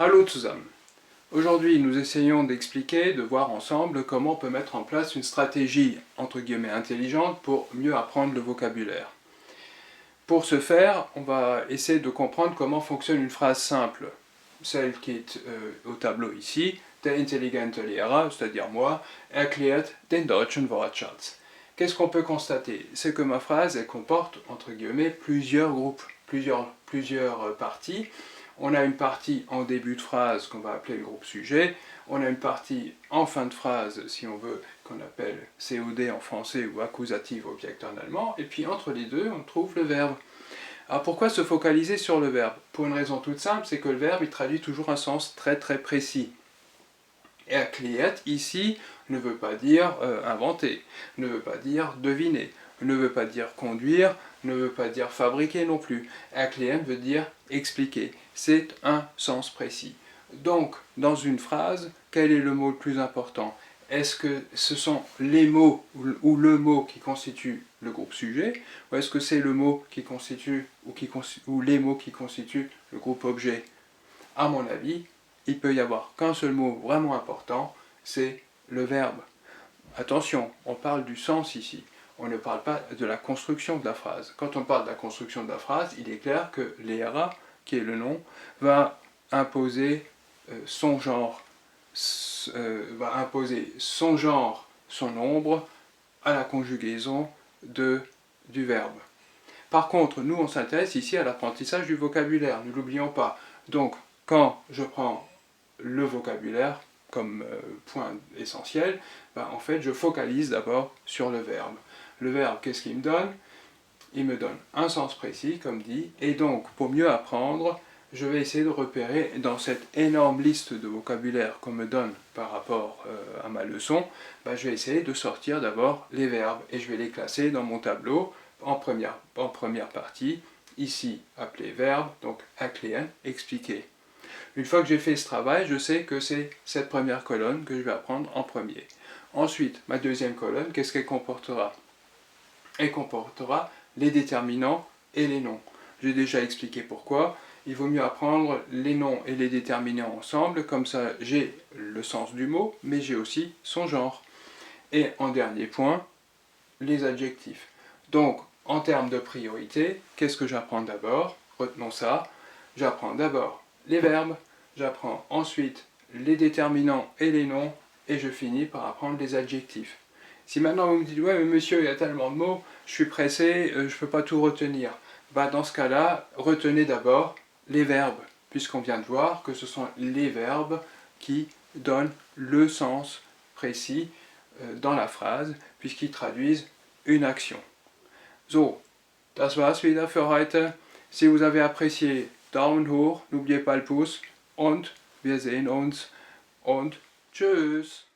Hallo zusammen. Aujourd'hui, nous essayons d'expliquer, de voir ensemble comment on peut mettre en place une stratégie entre guillemets intelligente pour mieux apprendre le vocabulaire. Pour ce faire, on va essayer de comprendre comment fonctionne une phrase simple, celle qui est au tableau ici, der intelligente Lehrer, c'est-à-dire moi, erklärt den deutschen Wortschatz. Qu'est-ce qu'on peut constater? C'est que ma phrase, elle comporte, entre guillemets, plusieurs groupes, plusieurs parties. On a une partie en début de phrase qu'on va appeler le groupe sujet. On a une partie en fin de phrase, si on veut, qu'on appelle COD en français ou accusative object en allemand. Et puis entre les deux, on trouve le verbe. Alors pourquoi se focaliser sur le verbe? Pour une raison toute simple, c'est que le verbe, il traduit toujours un sens très précis. Erklärt, ici, ne veut pas dire inventer, ne veut pas dire deviner, ne veut pas dire conduire, ne veut pas dire fabriquer non plus. Erklären veut dire expliquer. C'est un sens précis. Donc, dans une phrase, quel est le mot le plus important? Est-ce que ce sont les mots ou le mot qui constitue le groupe sujet, ou est-ce que c'est le mot qui constitue ou les mots qui constituent le groupe objet? À mon avis, il peut y avoir qu'un seul mot vraiment important, c'est le verbe. Attention, on parle du sens ici, on ne parle pas de la construction de la phrase. Quand on parle de la construction de la phrase, il est clair que Lehrer, qui est le nom, va imposer son genre, son nombre, à la conjugaison du verbe. Par contre, nous, on s'intéresse ici à l'apprentissage du vocabulaire, ne l'oublions pas. Donc, quand je prends le vocabulaire comme point essentiel, en fait, je focalise d'abord sur le verbe. Le verbe, qu'est-ce qu'il me donne? Il me donne un sens précis, comme dit, et donc, pour mieux apprendre, je vais essayer de repérer dans cette énorme liste de vocabulaire qu'on me donne par rapport à ma leçon, je vais essayer de sortir d'abord les verbes, et je vais les classer dans mon tableau en première partie, ici appelé verbe, donc erklären, expliquer. Une fois que j'ai fait ce travail, je sais que c'est cette première colonne que je vais apprendre en premier. Ensuite, ma deuxième colonne, qu'est-ce qu'elle comportera? Elle comportera les déterminants et les noms. J'ai déjà expliqué pourquoi. Il vaut mieux apprendre les noms et les déterminants ensemble, comme ça j'ai le sens du mot, mais j'ai aussi son genre. Et en dernier point, les adjectifs. Donc, en termes de priorité, qu'est-ce que j'apprends d'abord? Retenons ça. J'apprends d'abord les verbes, j'apprends ensuite les déterminants et les noms, et je finis par apprendre les adjectifs. Si maintenant vous me dites, ouais mais monsieur, il y a tellement de mots, je suis pressé, je ne peux pas tout retenir. Dans ce cas-là, retenez d'abord les verbes, puisqu'on vient de voir que ce sont les verbes qui donnent le sens précis dans la phrase, puisqu'ils traduisent une action. So, das war's wieder für heute. Si vous avez apprécié, Daumen hoch, n'oubliez pas le pouce und wir sehen uns und tschüss.